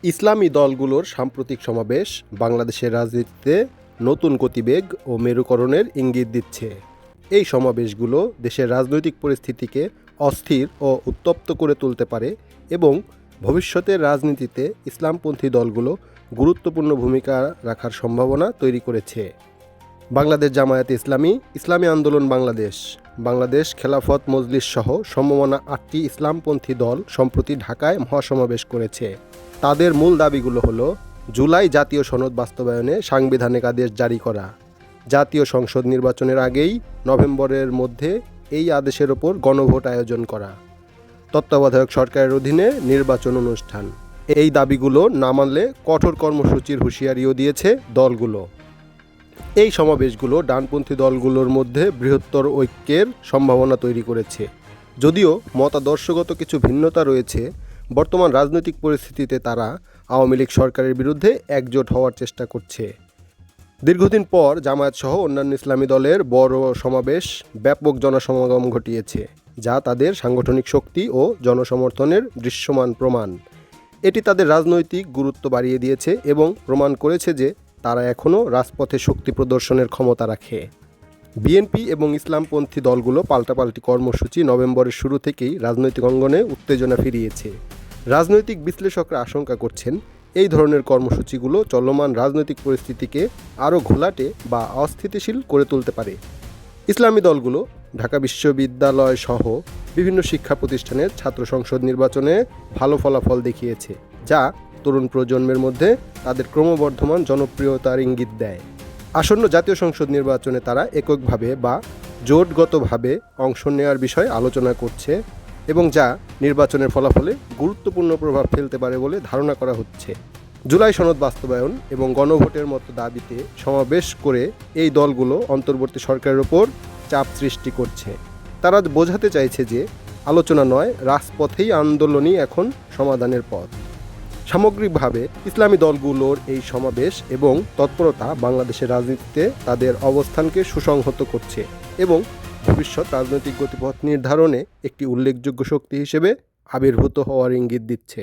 ইসলামী দলগুলোর সাম্প্রতিক সমাবেশ বাংলাদেশের রাজনীতিতে নতুন গতিবেগ ও মেরুকরণের ইঙ্গিত দিচ্ছে। এই সমাবেশগুলো দেশের রাজনৈতিক পরিস্থিতিকে অস্থির ও উত্তপ্ত করে তুলতে পারে এবং ভবিষ্যতের রাজনীতিতে ইসলামপন্থী দলগুলো গুরুত্বপূর্ণ ভূমিকা রাখার সম্ভাবনা তৈরি করেছে। বাংলাদেশ জামায়াতে ইসলামী, ইসলামী আন্দোলন বাংলাদেশ, বাংলাদেশ খেলাফত মজলিস সহ সমমনা 8টি ইসলামপন্থী দল সম্প্রতি ঢাকায় মহাসমাবেশ করেছে। তাদের মূল দাবিগুলো হলো জুলাই জাতীয় সনদ বাস্তবায়নে সাংবিধানিক আদেশ জারি করা, জাতীয় সংসদ নির্বাচনের আগেই নভেম্বরের মধ্যে এই আদেশের ওপর গণভোট আয়োজন করা, তত্ত্বাবধায়ক সরকারের অধীনে নির্বাচন অনুষ্ঠান। এই দাবিগুলো না মানলে কঠোর কর্মসূচির হুঁশিয়ারিও দিয়েছে দলগুলো। এই সমাবেশগুলো ডানপন্থী দলগুলোর মধ্যে বৃহত্তর ঐক্যের সম্ভাবনা তৈরি করেছে। যদিও মতাদর্শগত কিছু ভিন্নতা রয়েছে, বর্তমান রাজনৈতিক পরিস্থিতিতে তারা আওয়ামী লীগ সরকারের বিরুদ্ধে একজোট হওয়ার চেষ্টা করছে। দীর্ঘদিন পর জামায়াতসহ অন্যান্য ইসলামী দলের বড় সমাবেশ ব্যাপক জনসমাগম ঘটিয়েছে, যা তাদের সাংগঠনিক শক্তি ও জনসমর্থনের দৃশ্যমান প্রমাণ। এটি তাদের রাজনৈতিক গুরুত্ব বাড়িয়ে দিয়েছে এবং প্রমাণ করেছে যে তারা এখনও রাজপথে শক্তি প্রদর্শনের ক্ষমতা রাখে। বিএনপি এবং ইসলামপন্থী দলগুলো পাল্টাপাল্টি কর্মসূচি নভেম্বরের শুরু থেকেই রাজনৈতিক অঙ্গনে উত্তেজনা ফিরিয়েছে। রাজনৈতিক বিশ্লেষকরা আশঙ্কা করছেন, এই ধরনের কর্মসূচিগুলো চলমান রাজনৈতিক পরিস্থিতিকে আরও ঘোলাটে বা অস্থিতিশীল করে তুলতে পারে। ইসলামী দলগুলো ঢাকা বিশ্ববিদ্যালয় সহ বিভিন্ন শিক্ষা প্রতিষ্ঠানের ছাত্র সংসদ নির্বাচনে ভালো ফলাফল দেখিয়েছে, যা তরুণ প্রজন্মের মধ্যে তাদের ক্রমবর্ধমান জনপ্রিয়তার ইঙ্গিত দেয়। আসন্ন জাতীয় সংসদ নির্বাচনে তারা এককভাবে বা জোটগতভাবে অংশ নেওয়ার বিষয়ে আলোচনা করছে এবং যা নির্বাচনের ফলাফলে গুরুত্বপূর্ণ প্রভাব ফেলতে পারে বলে ধারণা করা হচ্ছে। জুলাই সনদ বাস্তবায়ন এবং গণভোটের মতো দাবিতে সমাবেশ করে এই দলগুলো অন্তর্বর্তী সরকারের ওপর চাপ সৃষ্টি করছে। তারা বোঝাতে চাইছে যে আলোচনা নয়, রাজপথেই আন্দোলনই এখন সমাধানের পথ। সামগ্রিকভাবে ইসলামী দলগুলোর এই সমাবেশ এবং তৎপরতা বাংলাদেশের রাজনীতিতে তাদের অবস্থানকে সুসংহত করছে এবং ভবিষ্যৎ রাজনৈতিক গতিপথ নির্ধারণে একটি উল্লেখযোগ্য শক্তি হিসেবে আবির্ভূত হওয়ার ইঙ্গিত দিচ্ছে।